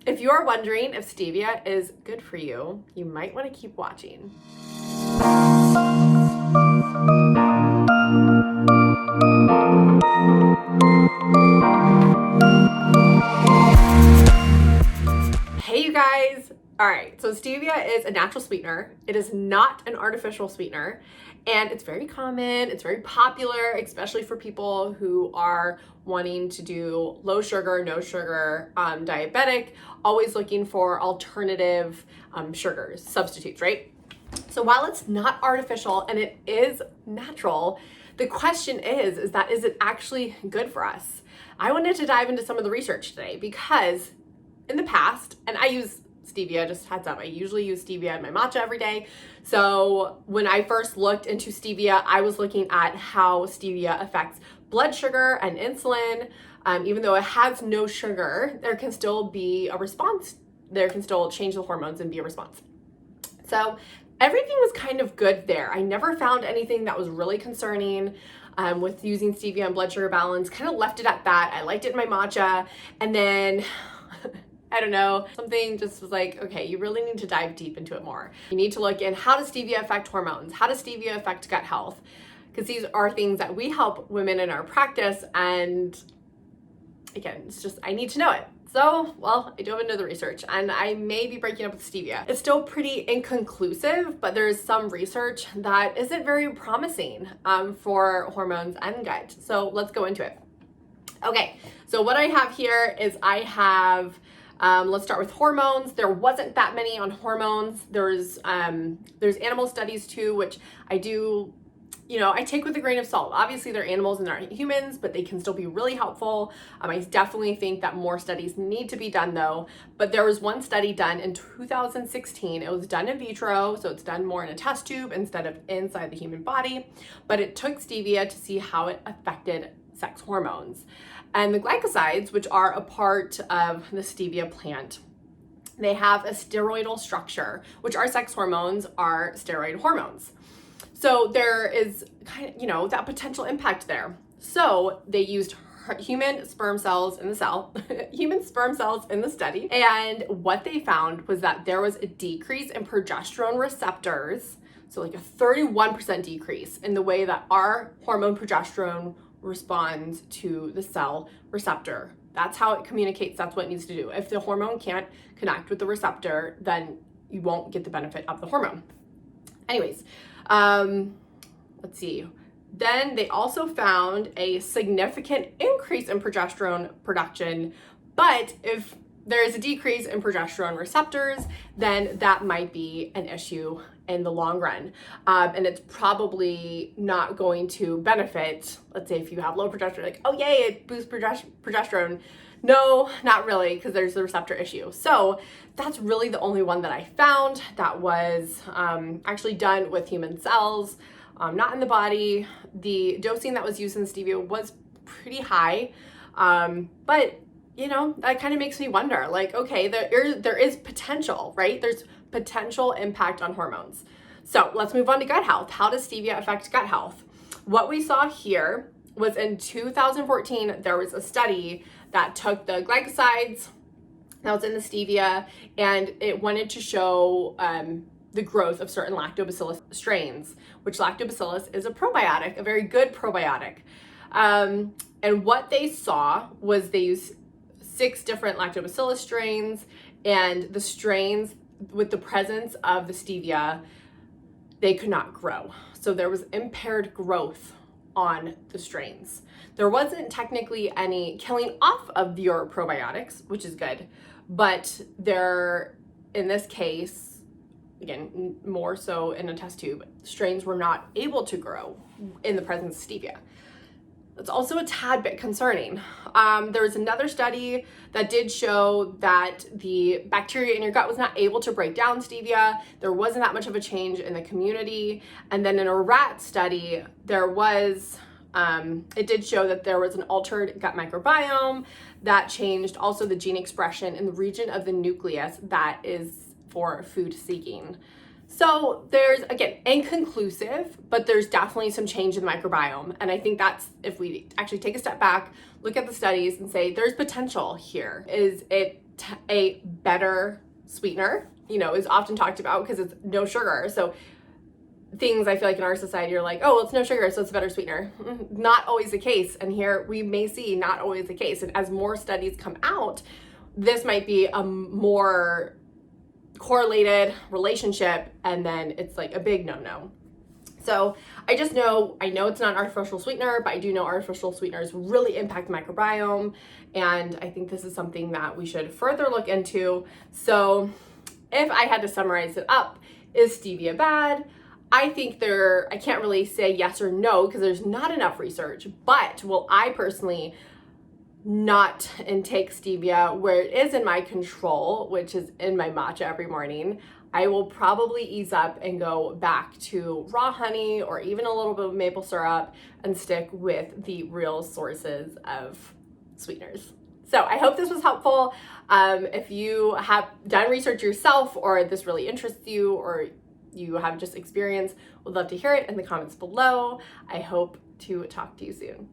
If you are wondering if stevia is good for you, you might want to keep watching. Hey you guys! Alright, so stevia is a natural sweetener. It is not an artificial sweetener, and it's very common, it's very popular, especially for people who are wanting to do low sugar, no sugar, diabetic, always looking for alternative sugars, substitutes, right? So while it's not artificial and it is natural, the question is it actually good for us? I wanted to dive into some of the research today because in the past, and I use stevia, just heads up, I usually use stevia in my matcha every day. So when I first looked into stevia, I was looking at how stevia affects blood sugar and insulin. Even though it has no sugar, there can still be a response. There can still change the hormones and be a response. So everything was kind of good there. I never found anything that was really concerning with using stevia and blood sugar balance. Kind of left it at that. I liked it in my matcha. And then I don't know, something just was like, okay, you really need to dive deep into it more. You need to look in how does stevia affect hormones? How does stevia affect gut health? Because these are things that we help women in our practice. And again, it's just, I need to know it. So, well, I dove into the research and I may be breaking up with stevia. It's still pretty inconclusive, but there's some research that isn't very promising for hormones and gut. So let's go into it. Okay, so what I have here is I have let's start with hormones. There wasn't that many on hormones. There's animal studies too, which I do, I take with a grain of salt. Obviously they're animals and they're not humans, but they can still be really helpful. I definitely think that more studies need to be done though. But there was one study done in 2016. It was done in vitro, so it's done more in a test tube instead of inside the human body. But it took stevia to see how it affected sex hormones. And the glycosides, which are a part of the stevia plant, they have a steroidal structure, which our sex hormones are steroid hormones. So there is kind of, that potential impact there. So they used human sperm cells in the human sperm cells in the study. And what they found was that there was a decrease in progesterone receptors. So like a 31% decrease in the way that our hormone progesterone responds to the cell receptor. That's how it communicates. That's what it needs to do. If the hormone can't connect with the receptor, then you won't get the benefit of the hormone. Anyways, let's see. Then they also found a significant increase in progesterone production, but if there is a decrease in progesterone receptors, then that might be an issue in the long run. And it's probably not going to benefit, let's say if you have low progesterone, like, oh yay, it boosts progesterone. No, not really, because there's the receptor issue. So that's really the only one that I found that was actually done with human cells, not in the body. The dosing that was used in stevia was pretty high, but that kind of makes me wonder, like, okay, there is potential, right? There's potential impact on hormones. So let's move on to gut health. How does stevia affect gut health? What we saw here was in 2014, there was a study that took the glycosides that was in the stevia, and it wanted to show the growth of certain lactobacillus strains, which lactobacillus is a probiotic, a very good probiotic. And what they saw was they used 6 different lactobacillus strains, and the strains with the presence of the stevia, they could not grow. So there was impaired growth on the strains. There wasn't technically any killing off of your probiotics, which is good, but there, in this case, again, more so in a test tube, strains were not able to grow in the presence of stevia. It's also a tad bit concerning. There was another study that did show that the bacteria in your gut was not able to break down stevia. There wasn't that much of a change in the community. And then in a rat study, there was, it did show that there was an altered gut microbiome that changed also the gene expression in the region of the nucleus that is for food seeking. So there's, again, inconclusive, but there's definitely some change in the microbiome. And I think that's, if we actually take a step back, look at the studies and say there's potential here. Is it a better sweetener, you know, is often talked about because it's no sugar. So things I feel like in our society are like, oh, well, it's no sugar, so it's a better sweetener. Not always the case. And here we may see not always the case. And as more studies come out, this might be a more correlated relationship, and then it's like a big no-no. So I know it's not an artificial sweetener, but I do know artificial sweeteners really impact the microbiome. And I think this is something that we should further look into. So if I had to summarize it up, is stevia bad? I think I can't really say yes or no because there's not enough research, but will I personally not intake stevia where it is in my control, which is in my matcha every morning? I will probably ease up and go back to raw honey or even a little bit of maple syrup and stick with the real sources of sweeteners. So I hope this was helpful. If you have done research yourself or this really interests you or you have just experience, would love to hear it in the comments below. I hope to talk to you soon.